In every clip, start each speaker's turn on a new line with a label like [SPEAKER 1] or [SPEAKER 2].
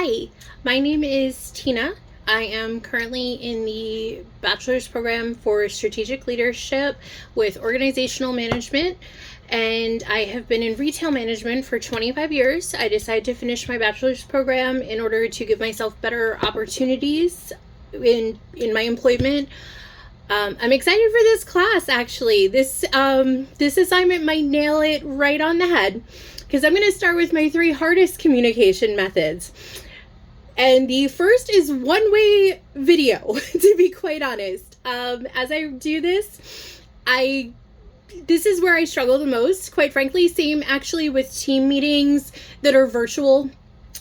[SPEAKER 1] Hi, my name is Tina. I am currently in the bachelor's program for strategic leadership with organizational management, and I have been in retail management for 25 years. I decided to finish my bachelor's program in order to give myself better opportunities in my employment. I'm excited for this class. Actually, this assignment might nail it right on the head, because I'm going to start with my 3 hardest communication methods. And the first is one-way video, to be quite honest. As I do this is where I struggle the most, quite frankly. Same actually with team meetings that are virtual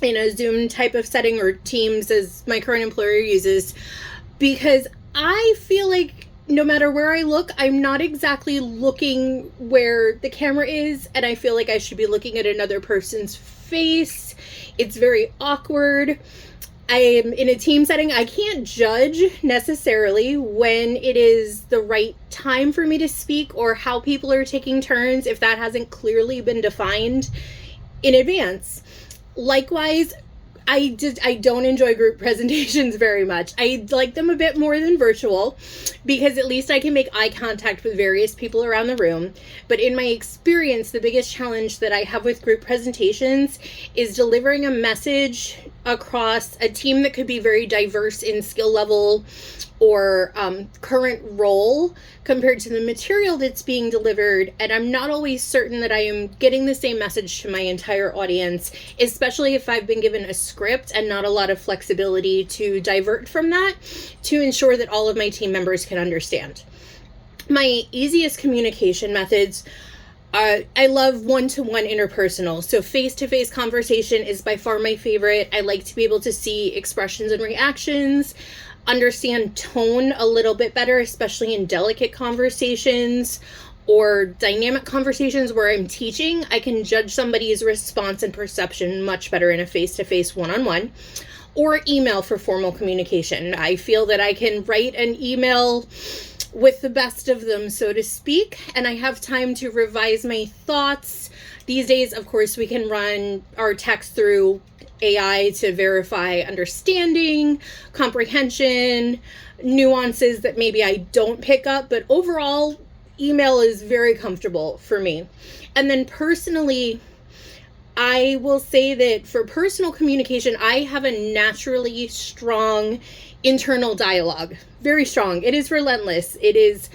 [SPEAKER 1] in a Zoom type of setting, or Teams as my current employer uses, because I feel like no matter where I look, I'm not exactly looking where the camera is, and I feel like I should be looking at another person's face. It's very awkward. I am in a team setting. I can't judge necessarily when it is the right time for me to speak or how people are taking turns if that hasn't clearly been defined in advance. Likewise, I don't enjoy group presentations very much. I like them a bit more than virtual, because at least I can make eye contact with various people around the room. But in my experience, the biggest challenge that I have with group presentations is delivering a message across a team that could be very diverse in skill level or current role compared to the material that's being delivered. And I'm not always certain that I am getting the same message to my entire audience, especially if I've been given a script and not a lot of flexibility to divert from that to ensure that all of my team members can understand. My easiest communication methods, I love one-to-one interpersonal. So face-to-face conversation is by far my favorite. I like to be able to see expressions and reactions, understand tone a little bit better, especially in delicate conversations or dynamic conversations where I'm teaching. I can judge somebody's response and perception much better in a face-to-face one-on-one. Or email for formal communication. I feel that I can write an email with the best of them, so to speak, and I have time to revise my thoughts. These days, of course, we can run our text through AI to verify understanding, comprehension, nuances that maybe I don't pick up, but overall, email is very comfortable for me. And then personally, I will say that for personal communication, I have a naturally strong internal dialogue. Very strong. It is relentless. It is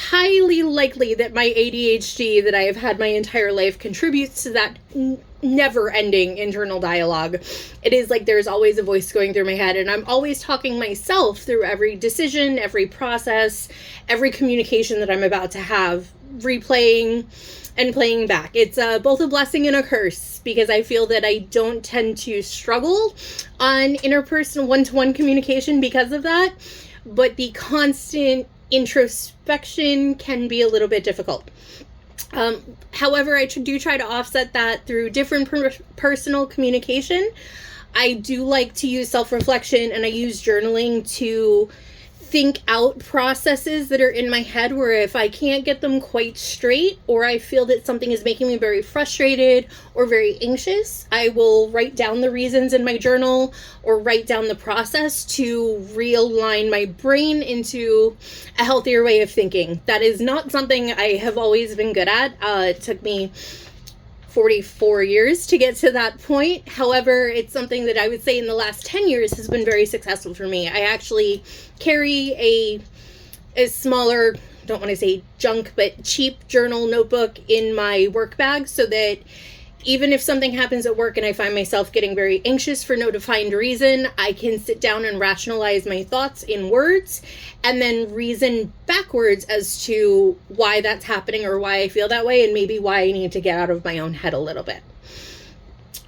[SPEAKER 1] highly likely that my ADHD that I have had my entire life contributes to that never-ending internal dialogue. It is like there's always a voice going through my head, and I'm always talking myself through every decision, every process, every communication that I'm about to have, replaying and playing back. It's both a blessing and a curse, because I feel that I don't tend to struggle on interpersonal one-to-one communication because of that, but the constant introspection can be a little bit difficult. However, I do try to offset that through different personal communication. I do like to use self-reflection, and I use journaling to think out processes that are in my head, where if I can't get them quite straight, or I feel that something is making me very frustrated or very anxious, I will write down the reasons in my journal or write down the process to realign my brain into a healthier way of thinking. That is not something I have always been good at. It took me 44 years to get to that point. However, it's something that I would say in the last 10 years has been very successful for me. I actually carry a smaller, don't want to say junk, but cheap journal notebook in my work bag, so that even if something happens at work and I find myself getting very anxious for no defined reason, I can sit down and rationalize my thoughts in words and then reason backwards as to why that's happening or why I feel that way, and maybe why I need to get out of my own head a little bit.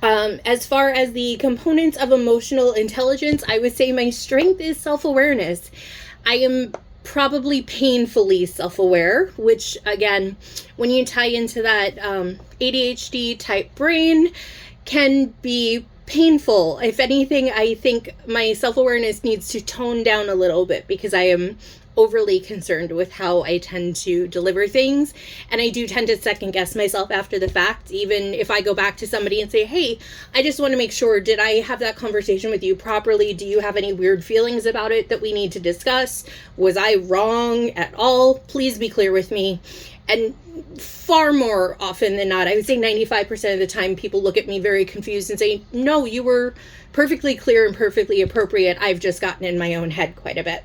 [SPEAKER 1] As far as the components of emotional intelligence, I would say my strength is self-awareness. I am probably painfully self-aware, which again, when you tie into that ADHD type brain, can be painful. If anything, I think my self-awareness needs to tone down a little bit, because I am overly concerned with how I tend to deliver things. And I do tend to second guess myself after the fact, even if I go back to somebody and say, hey, I just want to make sure, did I have that conversation with you properly? Do you have any weird feelings about it that we need to discuss? Was I wrong at all? Please be clear with me. And far more often than not, I would say 95% of the time, people look at me very confused and say, no, you were perfectly clear and perfectly appropriate. I've just gotten in my own head quite a bit.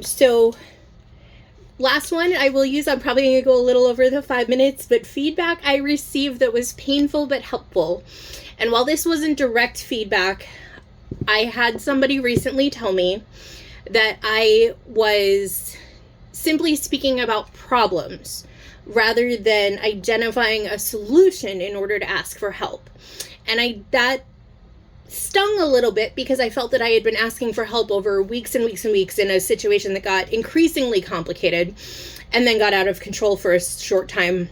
[SPEAKER 1] So last one I will use, I'm probably going to go a little over the 5 minutes, but feedback I received that was painful but helpful. And while this wasn't direct feedback, I had somebody recently tell me that I was simply speaking about problems rather than identifying a solution in order to ask for help. And that stung a little bit because I felt that I had been asking for help over weeks and weeks and weeks in a situation that got increasingly complicated and then got out of control for a short time.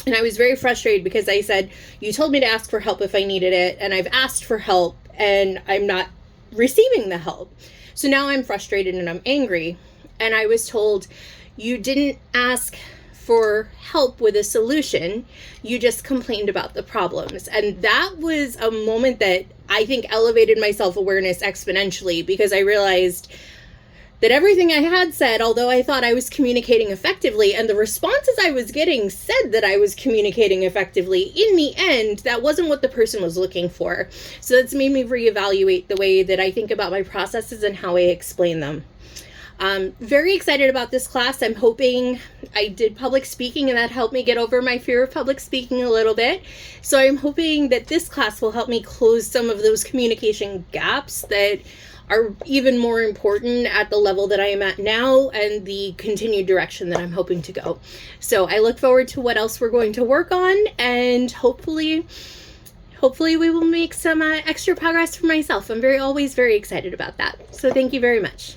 [SPEAKER 1] And I was very frustrated because I said, you told me to ask for help if I needed it, and I've asked for help and I'm not receiving the help. So now I'm frustrated and I'm angry. And I was told, you didn't ask for help with a solution, you just complained about the problems. And that was a moment that I think elevated my self-awareness exponentially, because I realized that everything I had said, although I thought I was communicating effectively, and the responses I was getting said that I was communicating effectively, in the end, that wasn't what the person was looking for. So that's made me reevaluate the way that I think about my processes and how I explain them. Very excited about this class. I'm hoping, I did public speaking and that helped me get over my fear of public speaking a little bit. So I'm hoping that this class will help me close some of those communication gaps that are even more important at the level that I am at now and the continued direction that I'm hoping to go. So I look forward to what else we're going to work on, and hopefully we will make some extra progress for myself. I'm always very excited about that. So thank you very much.